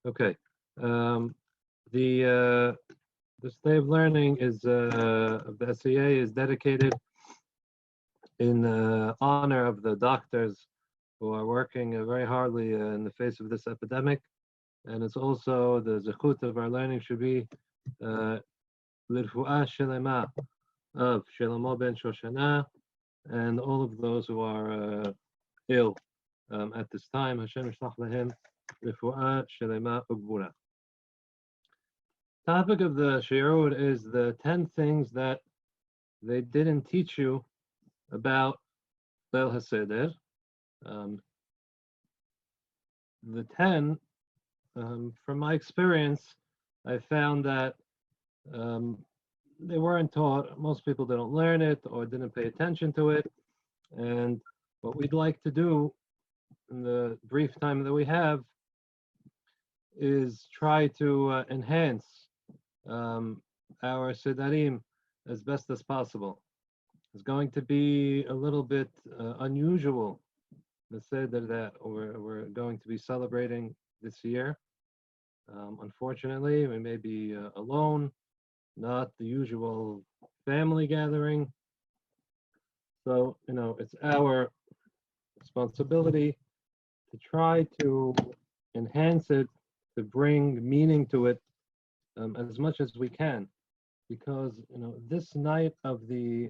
Okay. The day of learning is of the SEA is dedicated in honor of the doctors who are working very hardly in the face of this epidemic, and it's also the zechut of our learning should be Refuah Shelemah of Shlomo Ben Shoshana and all of those who are ill at this time. Hashem yishlach lahem Refuah Shelemah ugbura. Topic of the shiur is the 10 things that they didn't teach you about Lel Haseder. The 10, from my experience, I found that they weren't taught. Most people didn't learn it or didn't pay attention to it. And what we'd like to do in the brief time that we have is try to enhance our Sedarim as best as possible. It's going to be a little bit unusual, the Seder that we're going to be celebrating this year. Unfortunately, we may be alone, not the usual family gathering. So, it's our responsibility to try to enhance it, to bring meaning to it as much as we can, because this night of the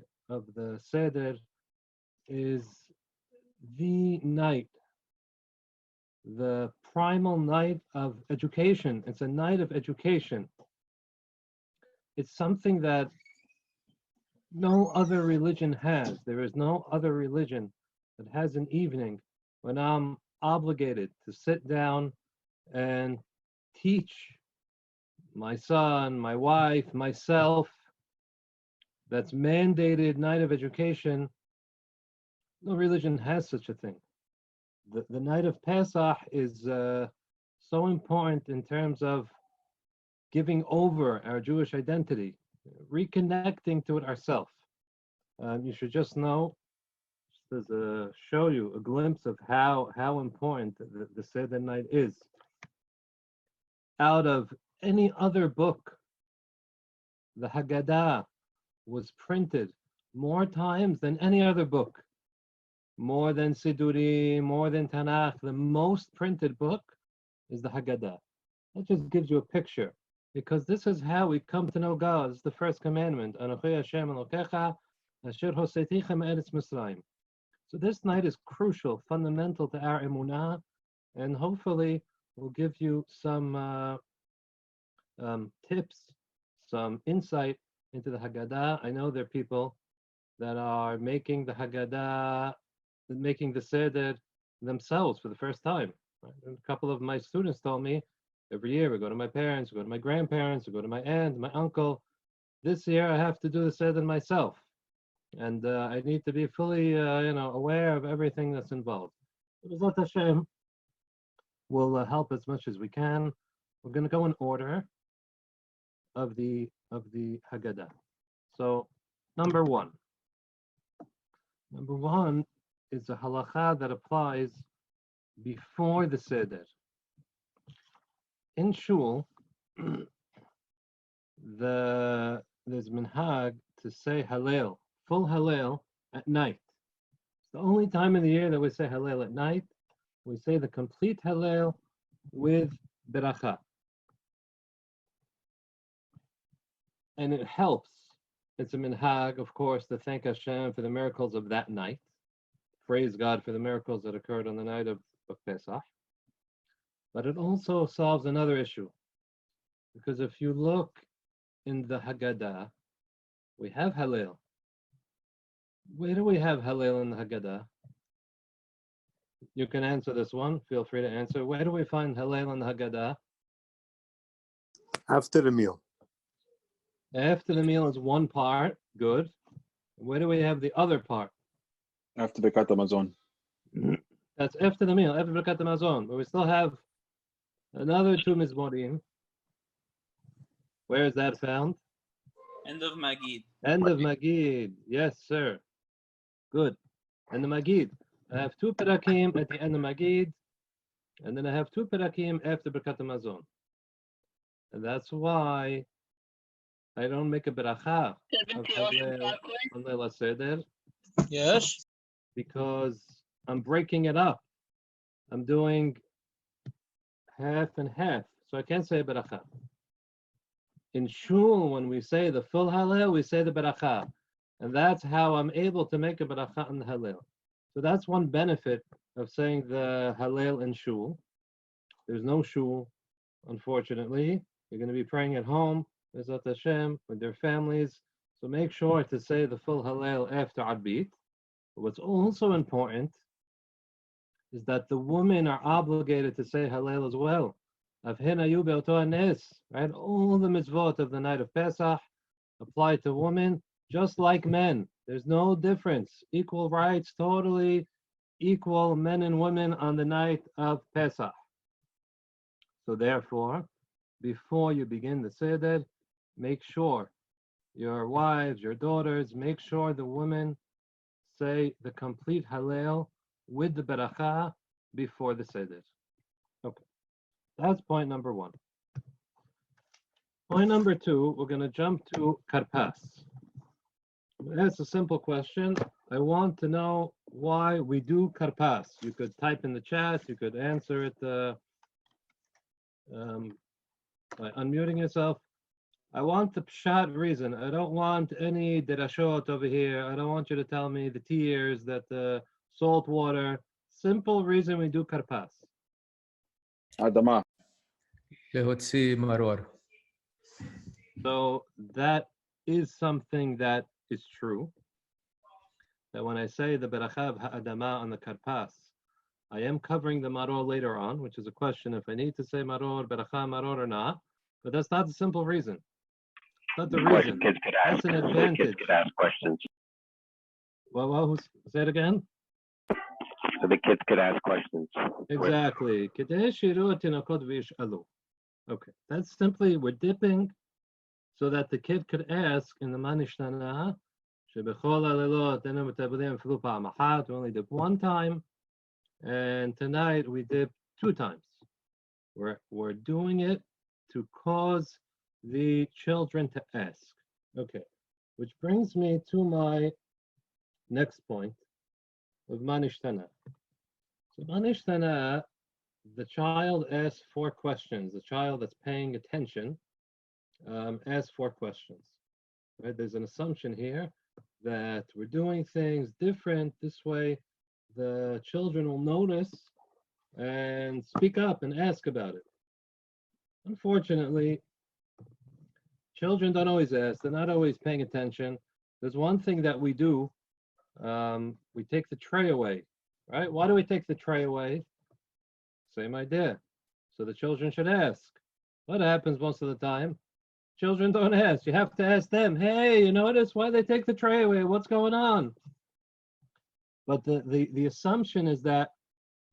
Seder is the night, the primal night of education. It's a night of education. It's something that no other religion has. There is no other religion that has an evening when I'm obligated to sit down and teach my son, my wife, myself. That's mandated night of education. No religion has such a thing. The night of Pesach is so important in terms of giving over our Jewish identity, reconnecting to it ourselves. You should just know, just as show you a glimpse of how important the Seder night is. Out of any other book, the Haggadah was printed more times than any other book, more than Siduri, more than Tanakh. The most printed book is the Haggadah. That just gives you a picture, because this is how we come to know God. It's the first commandment. Anochi Hashem Elokecha, asher hoseiticha me'eretz Mitzrayim. So this night is crucial, fundamental to our emunah, and hopefully will give you some tips, some insight into the Haggadah. I know there are people that are making the Haggadah, making the Seder themselves for the first time. Right? And a couple of my students told me, every year we go to my parents, we go to my grandparents, we go to my aunt, my uncle. This year I have to do the Seder myself. And I need to be fully aware of everything that's involved. B'ezrat Hashem will help as much as we can. We're going to go in order of the Haggadah. So number one is a halacha that applies before the Seder. In shul, there's minhag to say Hallel, full Hallel at night. It's the only time in the year that we say Hallel at night. We say the complete Hallel with beracha. And it helps. It's a minhag, of course, to thank Hashem for the miracles of that night. Praise God for the miracles that occurred on the night of Pesach. But it also solves another issue. Because if you look in the Haggadah, we have Hallel. Where do we have Hallel in the Haggadah? You can answer this one. Feel free to answer. Where do we find Hallel in the Haggadah? After the meal. After the meal is one part. Good. Where do we have the other part? After Birkat Hamazon. That's after the meal, after Birkat Hamazon. But we still have another two Mizmorim. Where is that found? End of Magid. End of Magid. Yes, sir. Good. And the Magid. I have two Perakim at the end of Magid. And then I have 2 perakim after Birkat Hamazon. And that's why I don't make a beracha of Lel Haseder. Yes. Because I'm breaking it up. I'm doing half and half. So I can't say a beracha. In shul, when we say the full Hallel, we say the beracha. And that's how I'm able to make a beracha on the Hallel. So that's one benefit of saying the Hallel in shul. There's no shul, unfortunately. You're going to be praying at home, Bezat Hashem, with their families. So make sure to say the full Hallel after Arbit. What's also important is that the women are obligated to say Hallel as well. Right? All the mitzvot of the night of Pesach apply to women just like men. There's no difference. Equal rights, totally equal men and women on the night of Pesach. So therefore, before you begin the Seder, make sure your wives, your daughters, make sure the women say the complete Hallel with the beracha before the Seder. Okay, that's point number 1. Point number 2, we're going to jump to Karpas. That's a simple question. I want to know why we do Karpas. You could type in the chat, you could answer it by unmuting yourself. I want the pshat reason. I don't want any derashot over here. I don't want you to tell me the tears, that the salt water. Simple reason we do karpas. Adama. להוציא מרור. So that is something that is true. That when I say the beracha ha'adama on the karpas, I am covering the maror later on, which is a question if I need to say maror, beracha maror or not. But that's not the simple reason. Not the reason. That's an advantage. Kids could ask questions. Well, say it again. So the kids could ask questions. Exactly. Okay, that's simply we're dipping so that the kid could ask in the Manishtana. We only dip 1 time, and tonight we dip 2 times. We're doing it to cause the children to ask. Okay, which brings me to my next point of Manishtana. So Manishtana, the child asks 4 questions. The child that's paying attention asks 4 questions. Right? There's an assumption here that we're doing things different. This way, the children will notice and speak up and ask about it. Unfortunately, children don't always ask. They're not always paying attention. There's one thing that we do. We take the tray away, right? Why do we take the tray away? Same idea. So the children should ask. What happens most of the time? Children don't ask. You have to ask them, hey, you notice why they take the tray away? What's going on? But the assumption is that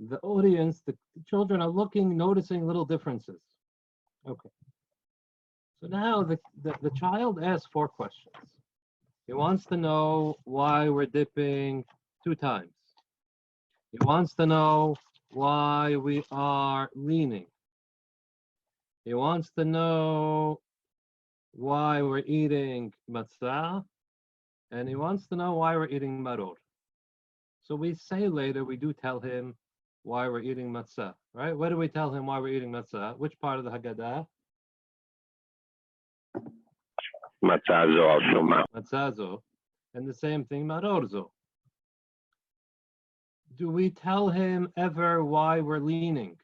the audience, the children are looking, noticing little differences. Okay. So now the child asks 4 questions. He wants to know why we're dipping 2 times. He wants to know why we are leaning. He wants to know why we're eating matzah, and he wants to know why we're eating maror. So we say later, we do tell him why we're eating matzah, right? Where do we tell him why we're eating matzah? Which part of the Haggadah? Matzazo. And the same thing, marorzo. Do we tell him ever why we're leaning?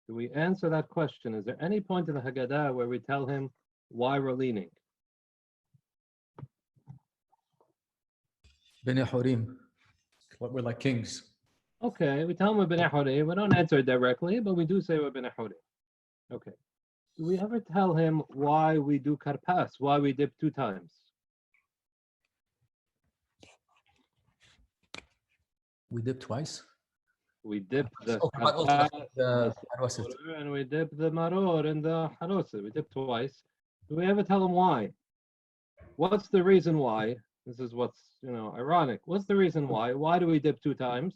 Do we answer that question? Is there any point in the Haggadah where we tell him why we're leaning? Bnei Hurim. We're like kings. Okay, we tell him we're Bnei Hurim. We don't answer it directly, but we do say we're Bnei Hurim. Okay. Do we ever tell him why we do karpas, why we dip 2 times? We dip twice. We dip the karpas and we dip the maror and the haroset. We dip twice. Do we ever tell him why? What's the reason why? This is what's, ironic. What's the reason why? Why do we dip 2 times?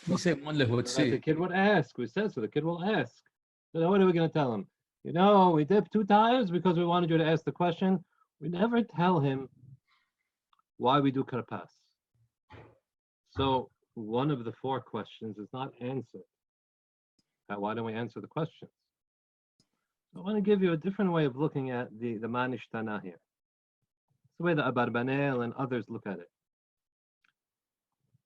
We say one So that the lehotzi. kid would ask. We said so the kid will ask. So then what are we going to tell him? We dipped 2 times because we wanted you to ask the question. We never tell him why we do karpas. So one of the 4 questions is not answered. Why don't we answer the questions? I want to give you a different way of looking at the Manishtana here. It's the way the Abarbanel and others look at it.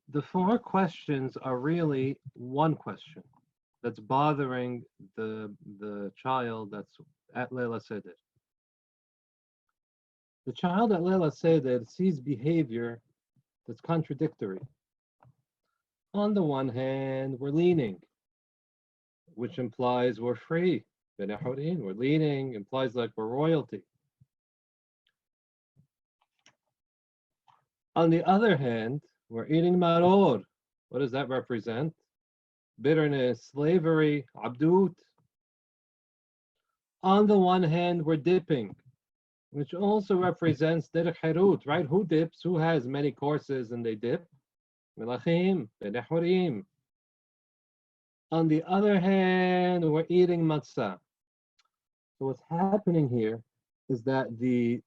The 4 questions are really one question that's bothering the child that's at Lel Haseder. The child at Lel Haseder sees behavior that's contradictory. On the one hand, we're leaning, which implies we're free. We're leaning, implies like we're royalty. On the other hand, we're eating maror. What does that represent? Bitterness, slavery, abdut. On the one hand, we're dipping, which also represents derech herut, right? Who dips? Who has many courses and they dip? Melachim, bnei hurim. On the other hand, we're eating matzah. So what's happening here is that the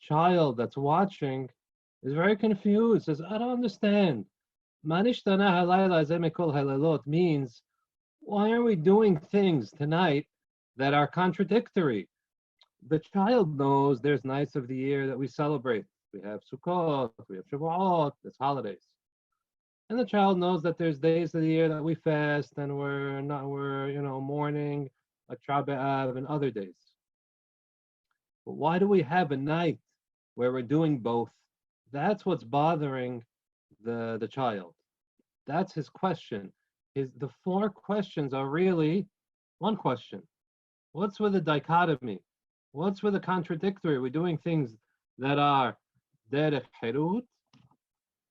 child that's watching is very confused. Says, I don't understand. Manishtana halayla zemekol halalot means, why are we doing things tonight that are contradictory? The child knows there's nights of the year that we celebrate. We have Sukkot, we have Shavuot, there's holidays. And the child knows that there's days of the year that we fast and we're mourning, like Tra B'Av and other days. But why do we have a night where we're doing both? That's what's bothering the child. That's his question. The 4 questions are really one question. What's with the dichotomy? What's with the contradictory? We're doing things that are derech herut,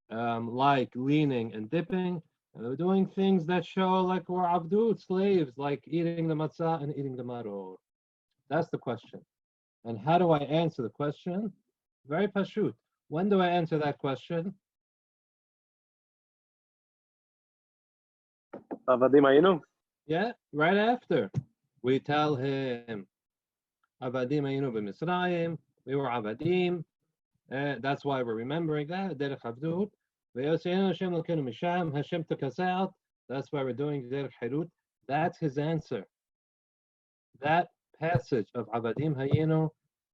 like leaning and dipping, and we're doing things that show like we're abdut, slaves, like eating the matzah and eating the maror. That's the question. And how do I answer the question? Very pashut. When do I answer that question? Avadim ayinu. Yeah, right after. We tell him, Avadim ayinu b'Mitzrayim, we were avadim. That's why we're remembering that, derech abdut. Hashem took us out. That's why we're doing derech herut. That's his answer. That passage of Avadim Hayinu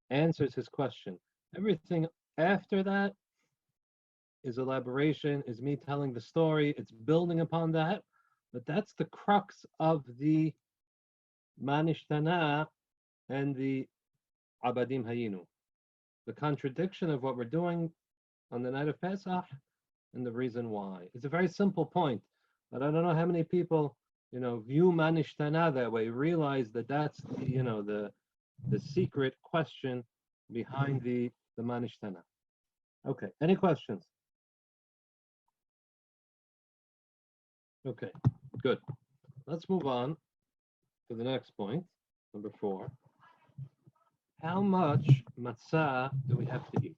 answers his question. Everything after that is elaboration, is me telling the story, it's building upon that, but that's the crux of the Manishtana and the Avadim Hayinu. The contradiction of what we're doing on the night of Pesach and the reason why. It's a very simple point, but I don't know how many people view Manishtana that way, realize that that's the secret question behind the Manishtana. Okay, any questions? Okay, good. Let's move on to the next point, number 4. How much matzah do we have to eat?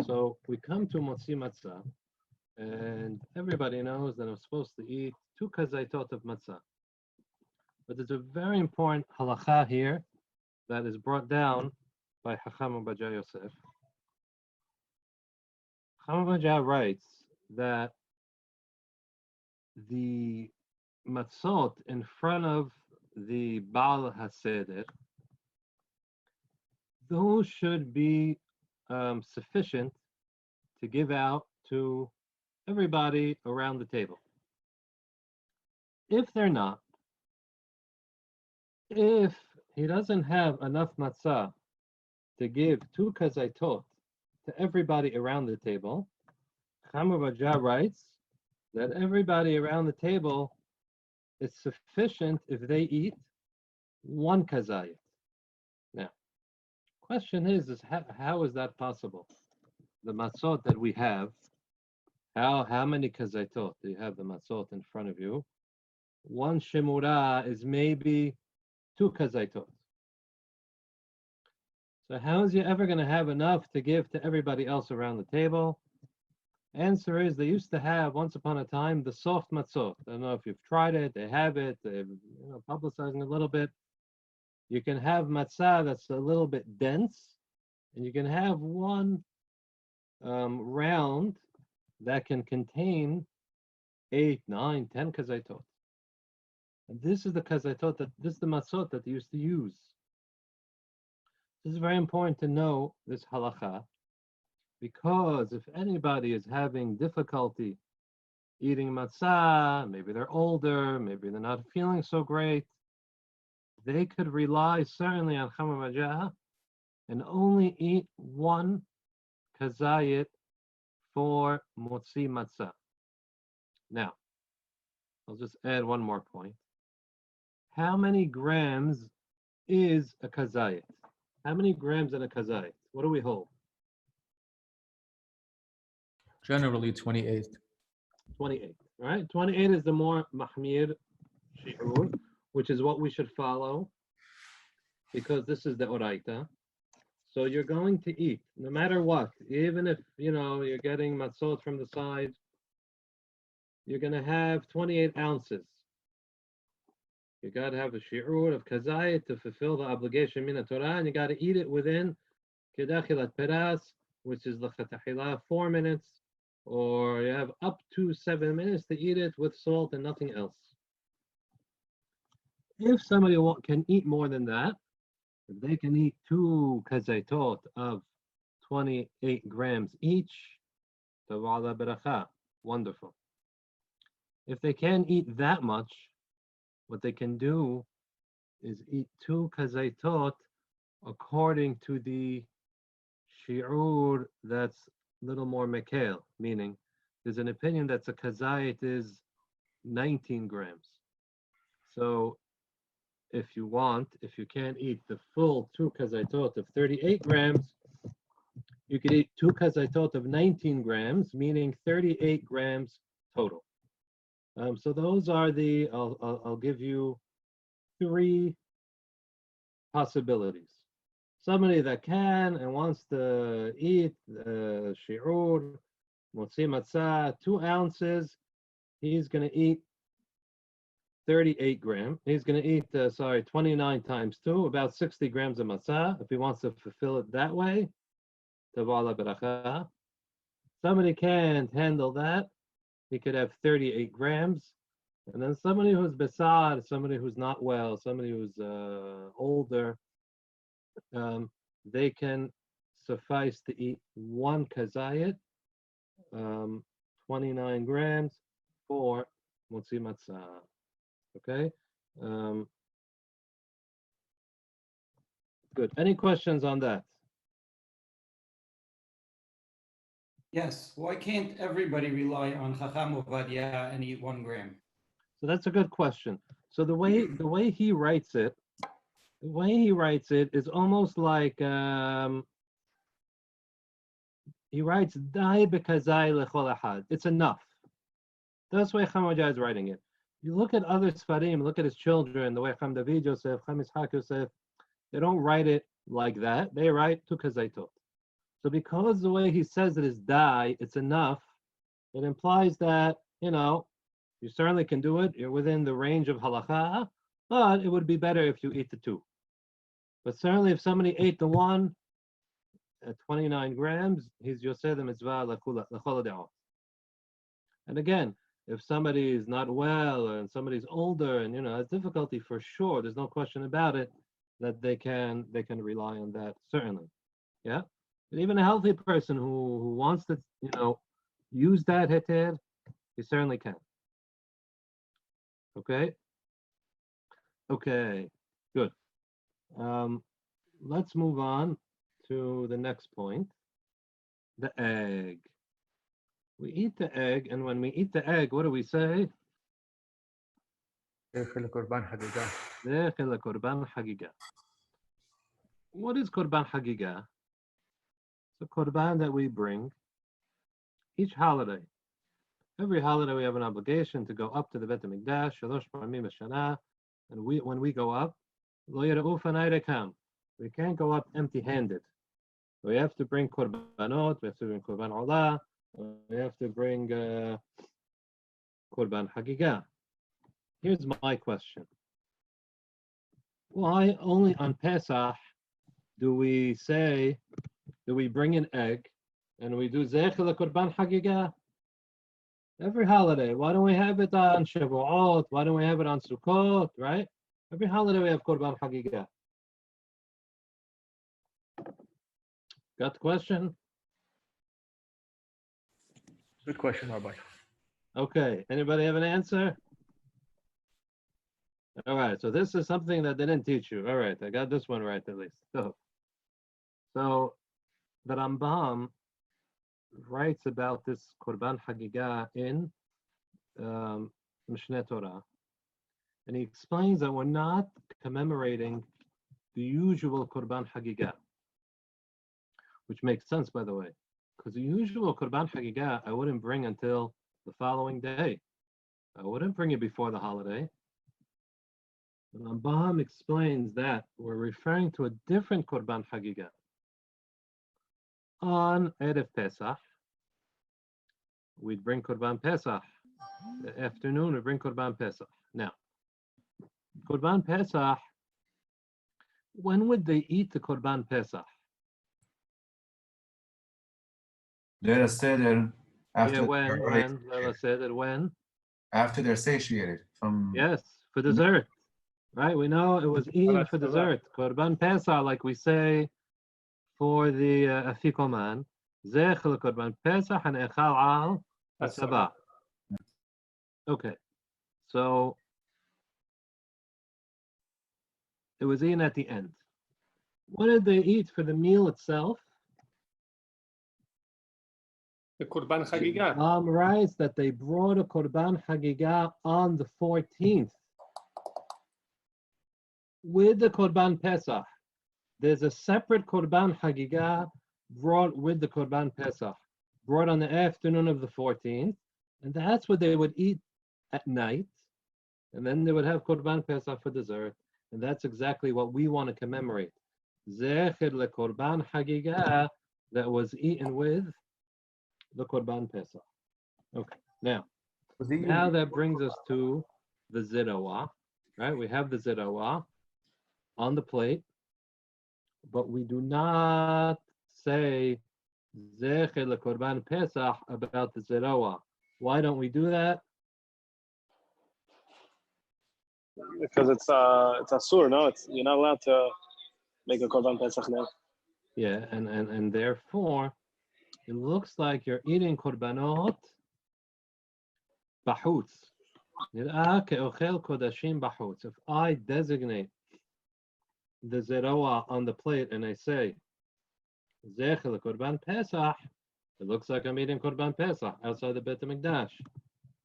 So we come to Motzi Matzah, and everybody knows that I'm supposed to eat 2 kazaitot of matzah. But there's a very important halacha here that is brought down by Chacham Obadia Yosef. Chacham Obadia writes that the matzot in front of the Lel Haseder, those should be sufficient to give out to everybody around the table. If they're not, if he doesn't have enough matzah to give 2 kazaitot to everybody around the table, Chacham Obadia writes that everybody around the table is sufficient if they eat 1 kazayit. Now, question is how is that possible? The matzot that we have, how many kazaitot do you have the matzot in front of you? 1 shemura is maybe 2 kazaitot. So how is you ever going to have enough to give to everybody else around the table? Answer is they used to have once upon a time the soft matzot. I don't know if you've tried it. They have it. They're publicizing a little bit. You can have matzah that's a little bit dense, and you can have one round that can contain 8, 9, 10 kazaitot. And this is the kazaitot this is the matzot that they used to use. This is very important to know this halacha, because if anybody is having difficulty eating matzah, maybe they're older, maybe they're not feeling so great, they could rely certainly on chamar majah and only eat one kazayit for motzi matzah. Now, I'll just add one more point. How many grams is a kazayit? How many grams in a kazayit? What do we hold? Generally 28. 28, right? 28 is the more mahmir shi'ur, which is what we should follow, because this is the oraita. So you're going to eat, no matter what, even if, you're getting matzot from the side, you're going to have 28 ounces. You got to have a shi'ur of kazayit to fulfill the obligation min Torah, and you got to eat it within kedachilat peras, which is l'chatahila, 4 minutes, or you have up to 7 minutes to eat it with salt and nothing else. If somebody can eat more than that, if they can eat 2 kazaitot of 28 grams each, tawala beracha, wonderful. If they can't eat that much, what they can do is eat 2 kazaitot according to the shi'ur that's a little more mekel, meaning there's an opinion that a kazait is 19 grams. So if you can't eat the full 2 kazaitot of 38 grams, you could eat 2 kazaitot of 19 grams, meaning 38 grams total. So those are I'll give you 3 possibilities. Somebody that can and wants to eat shi'ur, motzi matzah, 2 ounces, he's going to eat 38 grams. He's going to eat, 29 times 2, about 60 grams of matzah, if he wants to fulfill it that way. Tavala beracha. Somebody can't handle that. He could have 38 grams. And then somebody who's besad, somebody who's not well, somebody who's older, they can suffice to eat 1 kazayit, 29 grams for motzi matzah. Okay? Good. Any questions on that? Yes. Why can't everybody rely on Chacham Ovadia and eat 1 gram? So that's a good question. So the way he writes it is almost like he writes dai bekazai lechol ahad. It's enough. That's why Chacham Ovadia is writing it. You look at other Sfarim, look at his children, the way Chacham David Yosef, Chacham Yitzhak Yosef, they don't write it like that. They write tu kazaitot. So because the way he says it is dai, it's enough, it implies that, you certainly can do it. You're within the range of halacha, but it would be better if you eat the 2. But certainly if somebody ate the 1 at 29 grams, he's yoseh the mitzvah l'chol ha'de'ot. And again, if somebody is not well and somebody's older and has difficulty, for sure, there's no question about it that they can rely on that, certainly. Yeah. But even a healthy person who wants to, use that heter, he certainly can. Okay. Okay. Good. Let's move on to the next point. The egg. We eat the egg, and when we eat the egg, what do we say? What is korban hagigah? It's a korban that we bring each holiday. Every holiday we have an obligation to go up to the Bet HaMikdash, shalosh pamim b'shana, and when we go up, lo yira'u fanai rekam. We can't go up empty-handed. We have to bring korbanot, we have to bring korban olah, we have to bring korban hagigah. Here's my question. Why only on Pesach do we bring an egg and we do zecher korban hagigah? Every holiday. Why don't we have it on Shavuot? Why don't we have it on Sukkot, right? Every holiday we have korban hagigah. Got the question? Good question, Rabbi. Okay, anybody have an answer? All right, so this is something that they didn't teach you. All right, I got this one right at least. So the Rambam writes about this Korban Hagigah in Mishneh Torah, and he explains that we're not commemorating the usual Korban Hagigah, which makes sense, by the way, because the usual Korban Hagigah I wouldn't bring until the following day. I wouldn't bring it before the holiday. The Rambam explains that we're referring to a different Korban Hagigah. On Erev Pesach, we'd bring Korban Pesach. The afternoon, we bring Korban Pesach. Now, Korban Pesach, when would they eat the Korban Pesach? Lel Haseder, Yeah, when? Lel Haseder, when? after they're satiated from. Yes, for dessert. Right? We know it was eaten for dessert. Korban Pesach, like we say for the Afikoman, Zechel Korban Pesach and Echal al Sabah. Okay, so it was eaten at the end. What did they eat for the meal itself? The Korban Hagigah. Writes that they brought a Korban Hagigah on the 14th with the Korban Pesach. There's a separate Korban Hagigah brought with the Korban Pesach, brought on the afternoon of the 14th, and that's what they would eat at night, and then they would have Korban Pesach for dessert, and that's exactly what we want to commemorate. Zecher le Korban Hagigah that was eaten with the Korban Pesach. Okay, now that brings us to the Zerawa, right? We have the Zerawa on the plate, but we do not say Zecher le Korban Pesach about the Zerawa. Why don't we do that? Because it's asur, no? You're not allowed to make a Korban Pesach now. Yeah, and therefore, it looks like you're eating korbanot bahutz. If I designate the zerawa on the plate and I say Zechel Korban Pesach, it looks like I'm eating Korban Pesach outside the Beit HaMikdash.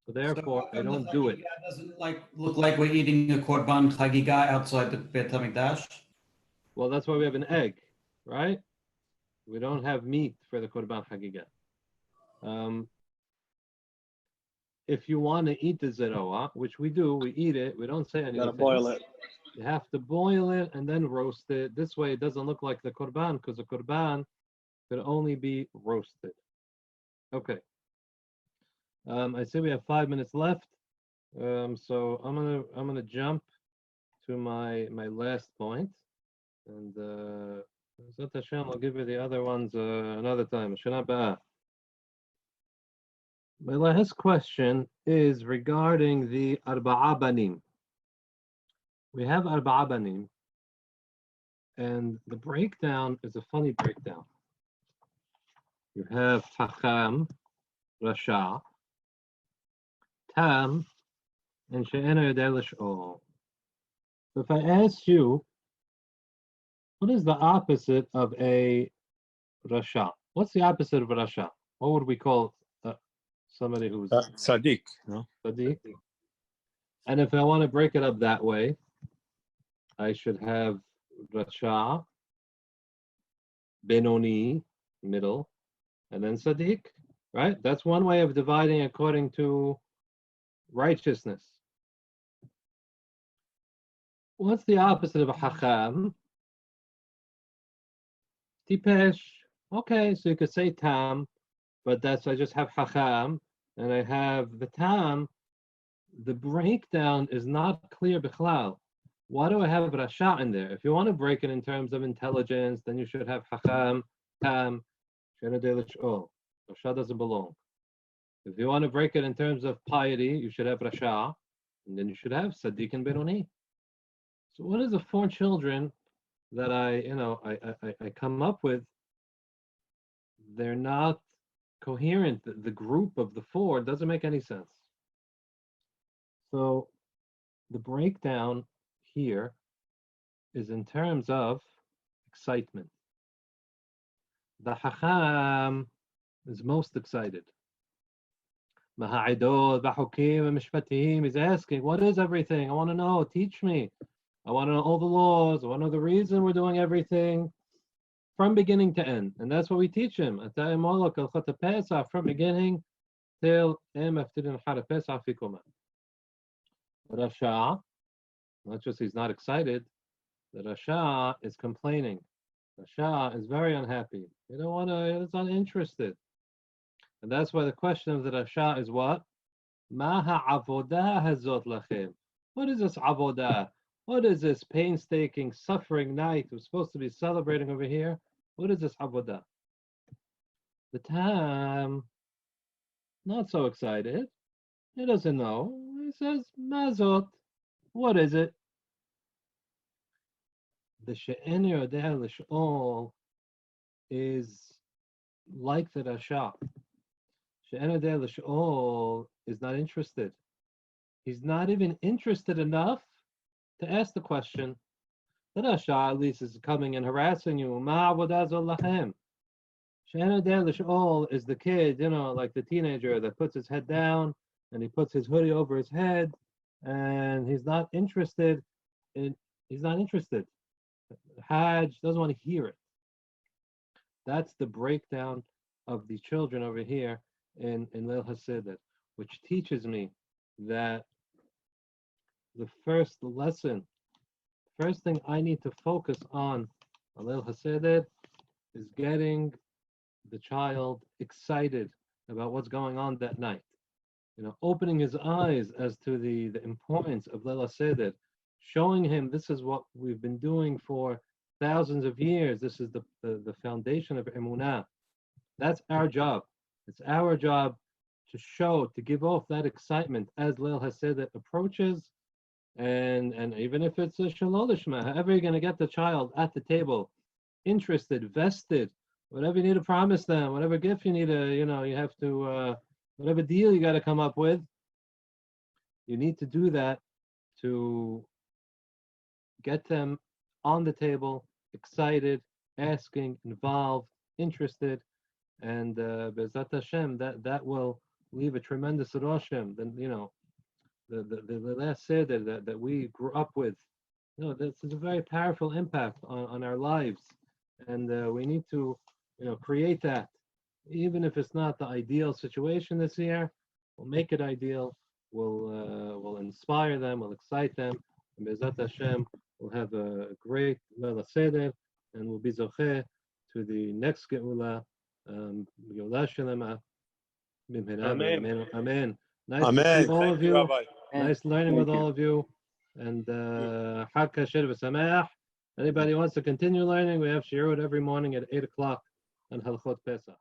So therefore, I don't do it. Doesn't look like we're eating a Korban Hagigah outside the Beit HaMikdash? Well, that's why we have an egg, right? We don't have meat for the Korban Hagigah. If you want to eat the zerawa, which we do, we eat it, we don't say anything. You gotta boil it. You have to boil it and then roast it. This way it doesn't look like the Korban, because the Korban could only be roasted. Okay. I see we have 5 minutes left. So I'm gonna jump to my last point. And Zot Hashem, I'll give you the other ones another time. Shana Ba'ah. My last question is regarding the Arba'a Banim. We have Arba'a Banim, and the breakdown is a funny breakdown. You have Chacham, Rasha, Tam, and She'ena Yodeh L'Sh'ol. So if I ask you, what is the opposite of a Rasha? What's the opposite of a Rasha? What would we call somebody who's Tzaddik, no? Tzaddik? And if I want to break it up that way, I should have Rasha, Benoni, middle, and then Tzaddik, right? That's one way of dividing according to righteousness. What's the opposite of a Chacham? Tipesh. Okay, so you could say tam, but that's I just have hacham, and I have the tam. The breakdown is not clear bichlal. Why do I have rasha in there? If you want to break it in terms of intelligence, then you should have hacham, tam, shena de l'sh'ol. Rasha doesn't belong. If you want to break it in terms of piety, you should have rasha, and then you should have sadiq and benoni. So what is the 4 children that I come up with? They're not coherent. The group of the 4 doesn't make any sense. So the breakdown here is in terms of excitement. The Hacham is most excited. He's asking, what is everything? I want to know, teach me. I want to know all the laws. I want to know the reason we're doing everything from beginning to end. And that's what we teach him. From beginning till Rasha, not just he's not excited, the Rasha is complaining. Rasha is very unhappy. You don't want to, he's uninterested. And that's why the question of the Rasha is what? Ma ha'avodah hazot lachem. What is this avodah? What is this painstaking, suffering night we're supposed to be celebrating over here? What is this avodah? The Tam, not so excited. He doesn't know. He says, mazot. What is it? The she'en yodeh l'sh'ol is like the Rasha. She'en yodeh l'sh'ol is not interested. He's not even interested enough to ask the question. The Rasha at least is coming and harassing you. Ma avodah zol lachem. She'en yodeh l'sh'ol is the kid, like the teenager that puts his head down and he puts his hoodie over his head and he's not interested. Hajj doesn't want to hear it. That's the breakdown of the children over here in Lel Haseder, which teaches me that the first thing I need to focus on Lel Haseder is getting the child excited about what's going on that night. Opening his eyes as to the importance of Lel Haseder, showing him this is what we've been doing for thousands of years. This is the foundation of Emunah. That's our job. It's our job to give off that excitement as Lel Haseder approaches, and even if it's a Shalol Lishma, however you're going to get the child at the table, interested, vested, whatever you need to promise them, whatever gift you need to, you have to, whatever deal you got to come up with, you need to do that to get them on the table, excited, asking, involved, interested, and Be'ezrat Hashem, that will leave a tremendous roshem. Then the last seder that we grew up with, this is a very powerful impact on our lives, and we need to create that. Even if it's not the ideal situation this year, we'll make it ideal. We'll inspire them. We'll excite them. And Be'ezrat Hashem, we'll have a great Lel Haseder, and we'll be zocheh to the next Geula, Refuah Shelemah. Amen. Amen. Nice to Amen. see all Thank of you, you. Rabbi. Nice learning with Thank you. all of you. And Chag Kasher v'Sameach. Anybody wants to continue learning, we have Shirut every morning at 8 o'clock on Halachot Pesach.